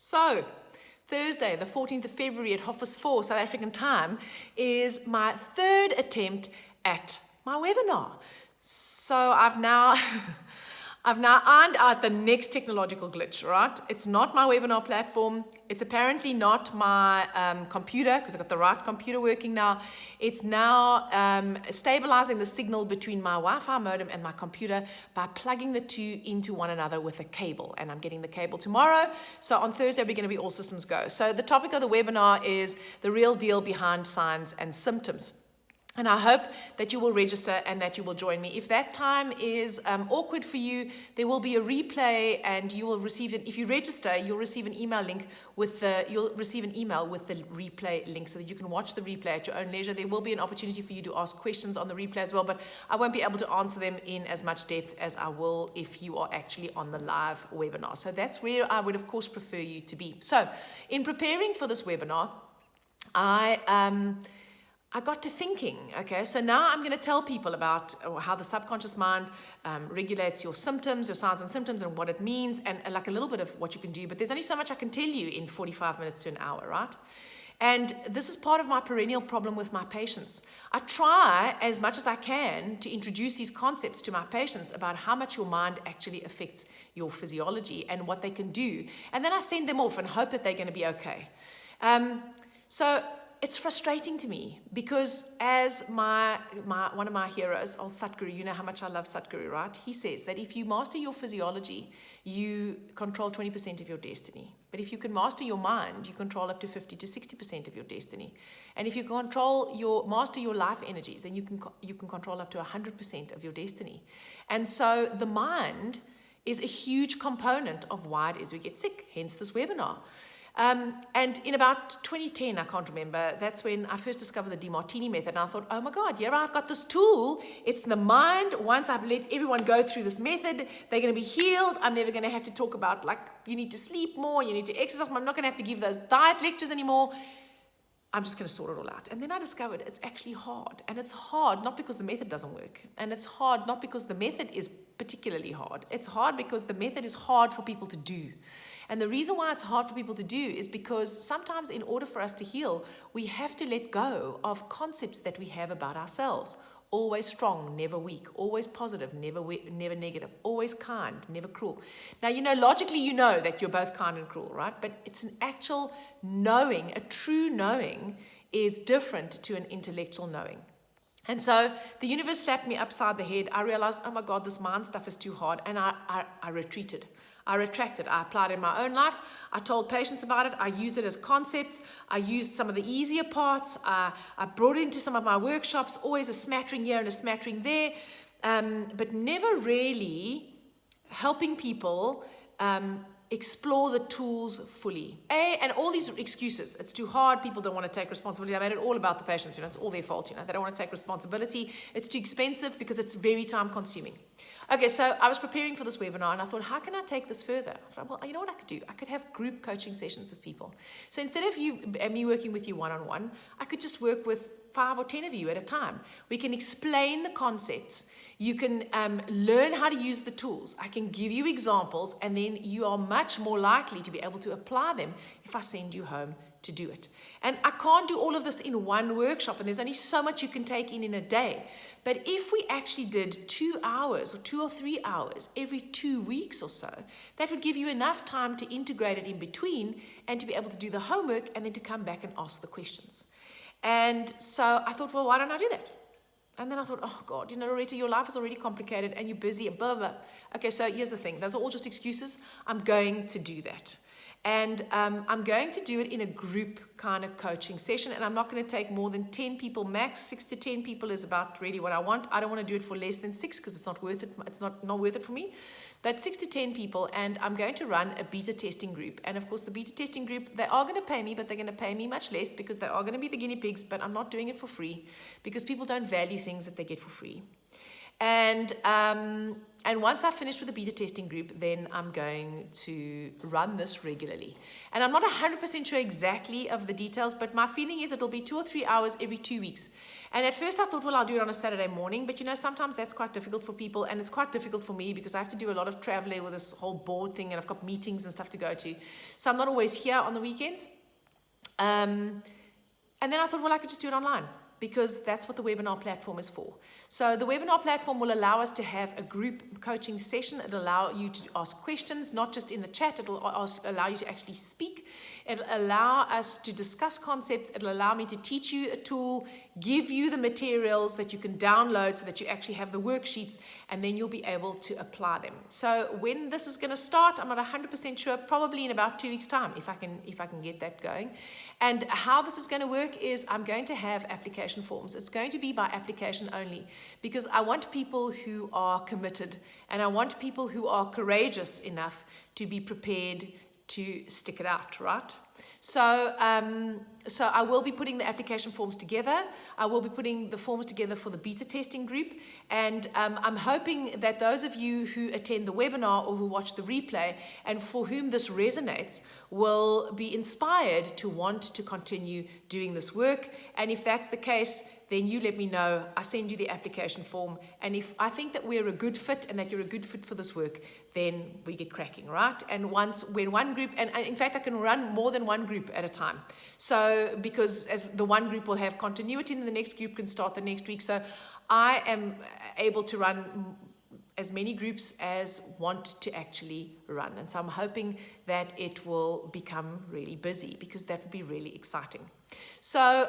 So, Thursday, the 14th of February at 4:30 South African time is my third attempt at my webinar. So I've now ironed out the next technological glitch, right? It's not my webinar platform. It's apparently not my computer, because I've got the right computer working now. It's now stabilizing the signal between my Wi-Fi modem and my computer by plugging the two into one another with a cable. And I'm getting the cable tomorrow. So on Thursday, we're going to be all systems go. So the topic of the webinar is the real deal behind signs and symptoms. And I hope that you will register and that you will join me. If that time is awkward for you, there will be a replay, and you will receive it. If you register, you'll receive an email link with the replay link, so that you can watch the replay at your own leisure. There will be an opportunity for you to ask questions on the replay as well, but I won't be able to answer them in as much depth as I will if you are actually on the live webinar. So that's where I would, of course, prefer you to be. So in preparing for this webinar, I got to thinking, okay, so now I'm going to tell people about how the subconscious mind regulates your symptoms, your signs and symptoms, and what it means, and like a little bit of what you can do. But there's only so much I can tell you in 45 minutes to an hour, right? And this is part of my perennial problem with my patients. I try as much as I can to introduce these concepts to my patients about how much your mind actually affects your physiology and what they can do. And then I send them off and hope that they're going to be okay. So it's frustrating to me, because as one of my heroes, old Satguru, you know how much I love Satguru, right? He says that if you master your physiology, you control 20% of your destiny. But if you can master your mind, you control up to 50 to 60% of your destiny. And if you master your life energies, then you can control up to 100% of your destiny. And so the mind is a huge component of why it is we get sick, hence this webinar. And in about 2010, I can't remember, that's when I first discovered the DeMartini method. And I thought, oh my God, yeah, I've got this tool. It's the mind. Once I've let everyone go through this method, they're going to be healed. I'm never going to have to talk about, like, you need to sleep more, you need to exercise more. I'm not going to have to give those diet lectures anymore. I'm just going to sort it all out. And then I discovered it's actually hard. And it's hard not because the method doesn't work. And it's hard not because the method is particularly hard. It's hard because the method is hard for people to do. And the reason why it's hard for people to do is because sometimes in order for us to heal, we have to let go of concepts that we have about ourselves. Always strong, never weak. Always positive, never negative. Always kind, never cruel. Now, logically you know that you're both kind and cruel, right? But it's an actual knowing, a true knowing is different to an intellectual knowing. And so the universe slapped me upside the head. I realized, oh my God, this mind stuff is too hard. And I retreated. I retracted. I applied it in my own life. I told patients about it. I used it as concepts. I used some of the easier parts. I brought it into some of my workshops, always a smattering here and a smattering there, but never really helping people explore the tools fully. And all these excuses. It's too hard. People don't want to take responsibility. I made it all about the patients. It's all their fault. They don't want to take responsibility. It's too expensive because it's very time consuming. Okay, so I was preparing for this webinar and I thought, how can I take this further? I thought, well, you know what I could do? I could have group coaching sessions with people. So instead of me working with you one-on-one, I could just work with 5 or 10 of you at a time. We can explain the concepts. You can learn how to use the tools. I can give you examples, and then you are much more likely to be able to apply them if I send you home to do it. And I can't do all of this in one workshop, and there's only so much you can take in a day. But if we actually did 2 hours or 2 or 3 hours every 2 weeks or so, that would give you enough time to integrate it in between and to be able to do the homework and then to come back and ask the questions. And so I thought, well, why don't I do that? And then I thought, oh God, Loretta, your life is already complicated and you're busy and blah, blah, blah. Okay, so here's the thing. Those are all just excuses. I'm going to do that. And I'm going to do it in a group kind of coaching session, and I'm not going to take more than 10 people max. 6 to 10 people is about really what I want. I don't want to do it for less than 6 because it's not worth it. It's not worth it for me. But 6 to 10 people, and I'm going to run a beta testing group. And of course, the beta testing group, they are going to pay me, but they're going to pay me much less because they are going to be the guinea pigs, but I'm not doing it for free because people don't value things that they get for free. And once I finish with the beta testing group, then I'm going to run this regularly. And I'm not 100% sure exactly of the details, but my feeling is it'll be 2 or 3 hours every 2 weeks. And at first I thought, well, I'll do it on a Saturday morning, but sometimes that's quite difficult for people, and it's quite difficult for me because I have to do a lot of traveling with this whole board thing, and I've got meetings and stuff to go to. So I'm not always here on the weekends. And then I thought, well, I could just do it online, because that's what the webinar platform is for. So the webinar platform will allow us to have a group coaching session. It'll allow you to ask questions, not just in the chat. It'll allow you to actually speak. It'll allow us to discuss concepts. It'll allow me to teach you a tool, give you the materials that you can download so that you actually have the worksheets, and then you'll be able to apply them. So when this is going to start, I'm not 100% sure, probably in about 2 weeks' time, if I can get that going. And how this is going to work is I'm going to have application forms. It's going to be by application only, because I want people who are committed, and I want people who are courageous enough to be prepared to stick it out, right? So I will be putting the application forms together. I will be putting the forms together for the beta testing group. And I'm hoping that those of you who attend the webinar or who watch the replay and for whom this resonates will be inspired to want to continue doing this work. And if that's the case, then you let me know. I send you the application form. And if I think that we're a good fit and that you're a good fit for this work, then we get cracking, right? And when one group, and in fact, I can run more than one group at a time. So because as the one group will have continuity, and the next group can start the next week. So I am able to run as many groups as want to actually run. And so I'm hoping that it will become really busy, because that would be really exciting. So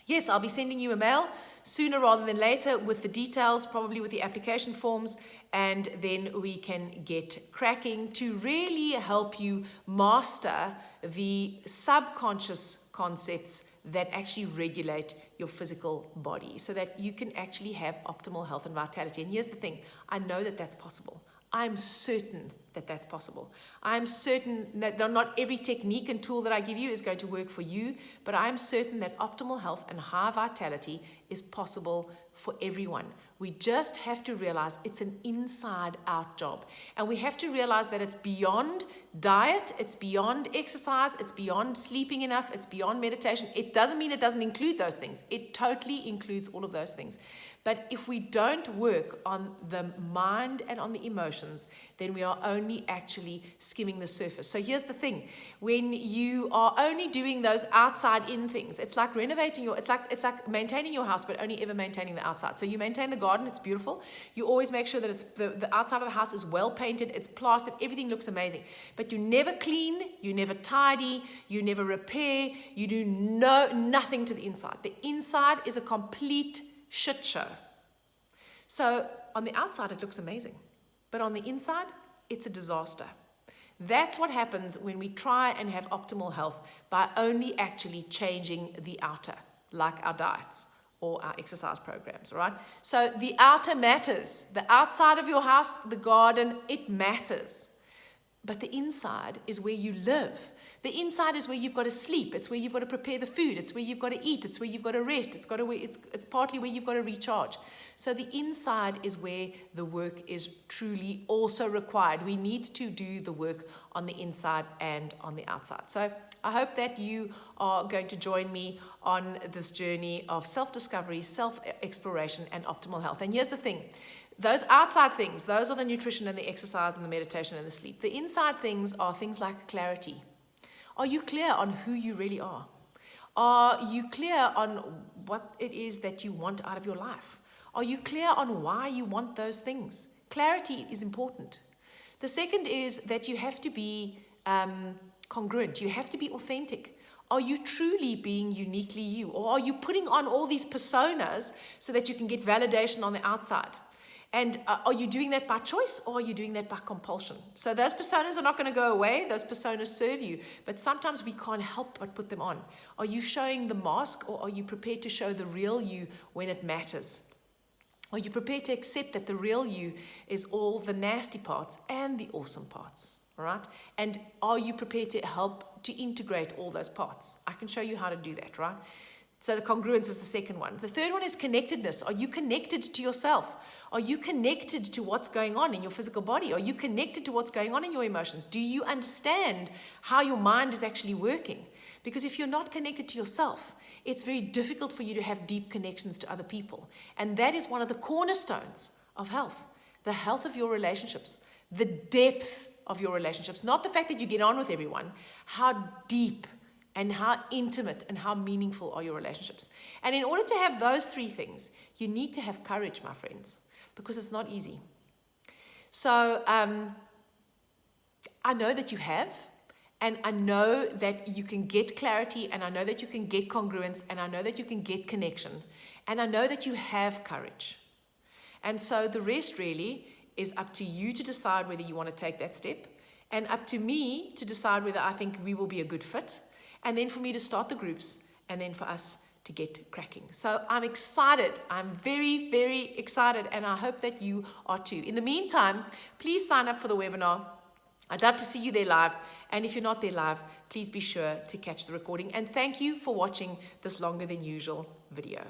yes, I'll be sending you a mail sooner rather than later with the details, probably with the application forms, and then we can get cracking to really help you master the subconscious concepts that actually regulate your physical body so that you can actually have optimal health and vitality. And here's the thing, I know that that's possible. I'm certain that that's possible. I'm certain that not every technique and tool that I give you is going to work for you, but I'm certain that optimal health and high vitality is possible for everyone. We just have to realize it's an inside-out job. And we have to realize that it's beyond diet, it's beyond exercise, it's beyond sleeping enough, it's beyond meditation. It doesn't mean it doesn't include those things. It totally includes all of those things. But if we don't work on the mind and on the emotions, then we are only actually skimming the surface. So here's the thing. When you are only doing those outside-in things, it's like renovating it's like maintaining your house, but only ever maintaining the outside. So you maintain the garden, it's beautiful. You always make sure that it's the outside of the house is well painted, it's plastered, everything looks amazing. But you never clean, you never tidy, you never repair, you do nothing to the inside. The inside is a complete shit show. So on the outside, it looks amazing. But on the inside, it's a disaster. That's what happens when we try and have optimal health by only actually changing the outer, like our diets or our exercise programs, right? So the outer matters. The outside of your house, the garden, it matters. But the inside is where you live. The inside is where you've got to sleep. It's where you've got to prepare the food. It's where you've got to eat. It's where you've got to rest. It's partly where you've got to recharge. So the inside is where the work is truly also required. We need to do the work on the inside and on the outside. So I hope that you are going to join me on this journey of self-discovery, self-exploration, and optimal health. And here's the thing. Those outside things, those are the nutrition and the exercise and the meditation and the sleep. The inside things are things like clarity. Are you clear on who you really are? Are you clear on what it is that you want out of your life? Are you clear on why you want those things? Clarity is important. The second is that you have to be congruent. You have to be authentic. Are you truly being uniquely you? Or are you putting on all these personas so that you can get validation on the outside? And are you doing that by choice, or are you doing that by compulsion? So those personas are not going to go away. Those personas serve you. But sometimes we can't help but put them on. Are you showing the mask, or are you prepared to show the real you when it matters? Are you prepared to accept that the real you is all the nasty parts and the awesome parts? All right? And are you prepared to help to integrate all those parts? I can show you how to do that, right? So the congruence is the second one. The third one is connectedness. Are you connected to yourself? Are you connected to what's going on in your physical body? Are you connected to what's going on in your emotions? Do you understand how your mind is actually working? Because if you're not connected to yourself, it's very difficult for you to have deep connections to other people. And that is one of the cornerstones of health, the health of your relationships, the depth of your relationships, not the fact that you get on with everyone, how deep and how intimate and how meaningful are your relationships. And in order to have those three things, you need to have courage, my friends, because it's not easy. So I know that you have, and I know that you can get clarity, and I know that you can get congruence, and I know that you can get connection, and I know that you have courage. And so the rest really is up to you to decide whether you want to take that step, and up to me to decide whether I think we will be a good fit, and then for me to start the groups, and then for us to get cracking. So I'm excited. I'm very, very excited, and I hope that you are too. In the meantime, please sign up for the webinar. I'd love to see you there live, and if you're not there live, please be sure to catch the recording. And thank you for watching this longer than usual video.